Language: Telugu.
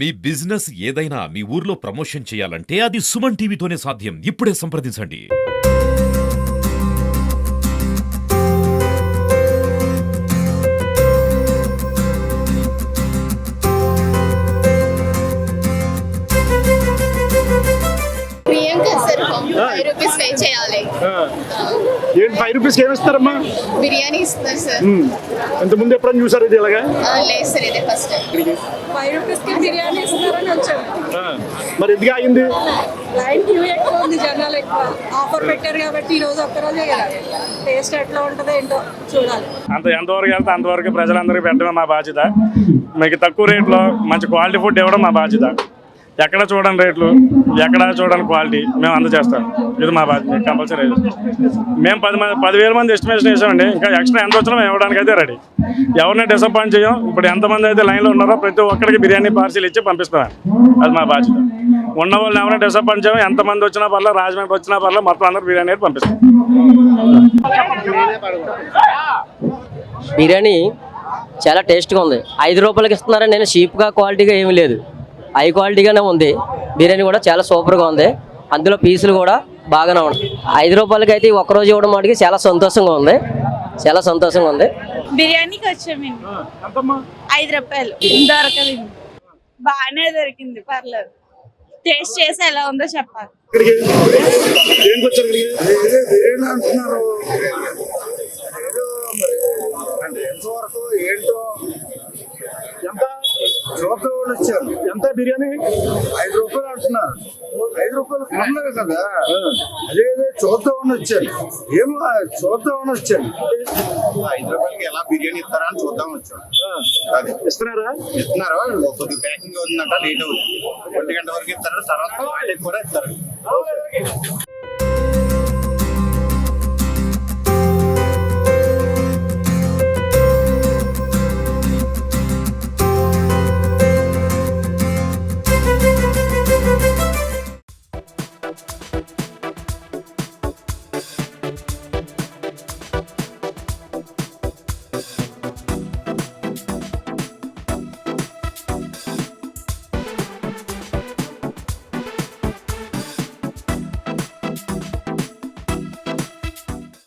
మీ బిజినెస్ ఏదైనా మీ ఊర్లో ప్రమోషన్ చేయాలంటే అది సుమన్ టీవీతోనే సాధ్యం. ఇప్పుడే సంప్రదించండి. ప్రియాంక సార్ 5 రూపీస్ పే చేయాలి. ఏంటి 5 రూపీస్కి ఏమి ఇస్తారమ్మా? బిర్యానీ ఇస్తారు సార్. ఇంత ముందు ఎప్పుడైనా చూసారు ఇది ఇలాగా? లేదు సార్, ఇదే ఫస్ట్ టైం. 5 రూపీస్కి బిర్యానీ ఇస్తారని వచ్చాము. మరి ఎందుకు ఆగింది? లైన్ క్యూ ఎక్కువ ఉంది, జనాలు ఎక్కువ. ఆఫర్ పెట్టారు కాబట్టి ఈ రోజు ఒక్కరోజే కదా, టేస్ట్ ఎట్లా ఉంటుందో ఏంటో చూడాలి. ఎంతవరకు వెళ్తే అంతవరకు ప్రజలందరికీ పెట్టడమే మా బాధ్యత. మీకు తక్కువ రేట్లో మంచి క్వాలిటీ ఫుడ్ ఇవ్వడం మా బాధ్యత. ఎక్కడ చూడని రేట్లు, ఎక్కడ చూడని క్వాలిటీ మేము అందజేస్తాం. ఇది మా బాధ్యత కంపల్సరీ. మేము 10,000 మంది ఎస్టిమేషన్ వేసామండి. ఇంకా ఎక్స్ట్రా ఎంత వచ్చినా మేము ఇవ్వడానికి అయితే రెడీ. ఎవరిని డిసప్పాయింట్ చేయం. ఇప్పుడు ఎంతమంది అయితే లైన్లో ఉన్నారో ప్రతి ఒక్కరికి బిర్యానీ పార్సిల్ ఇచ్చి పంపిస్తాం. అది మా బాధ్యత. ఉన్న వాళ్ళని ఎవరైనా డిసప్పాయింట్ చేయం. ఎంతమంది వచ్చినా పర్లేదు, రాజమండ్రి వచ్చినా పర్లేదు, మొత్తం అందరూ బిర్యానీ అయితే పంపిస్తాం. బిర్యానీ చాలా టేస్ట్గా ఉంది. 5 రూపాయలకి ఇస్తున్నారని నేను చీప్గా క్వాలిటీగా ఏమీ లేదు, హై క్వాలిటీగానే ఉంది. బిర్యానీ కూడా చాలా సూపర్గా ఉంది. అందులో పీసులు కూడా బాగానే ఉన్నాయి. 5 రూపాయలకి అయితే ఒక్కరోజు ఇవ్వడం వాటికి చాలా సంతోషంగా ఉంది, చాలా సంతోషంగా ఉంది. బిర్యానీకి వచ్చామండి. 5 రూపాయలు దొరకదు, బాగానే దొరికింది, పర్లేదు. టేస్ట్ చేసి ఎలా ఉందో చెప్పాలి. ఎంతవరకు ఏంటో వచ్చారు. ఎంత బిర్యానీ? 5 రూపాయలు అంటున్నారు. 5 రూపాయలు కొన్నారు కదా, అదే చూద్దామని వచ్చాను. ఏమో చూద్దామని వచ్చాను. 5 రూపాయలకి ఎలా బిర్యానీ ఇస్తారా అని చూద్దాం వచ్చాను. ఇస్తున్నారా? ఇస్తున్నారు. కొద్దిగా ప్యాకింగ్ అవుతుందంట, లేట్ అవుతుంది. 1 గంట వరకు ఇస్తారు, తర్వాత కూడా ఇస్తారు.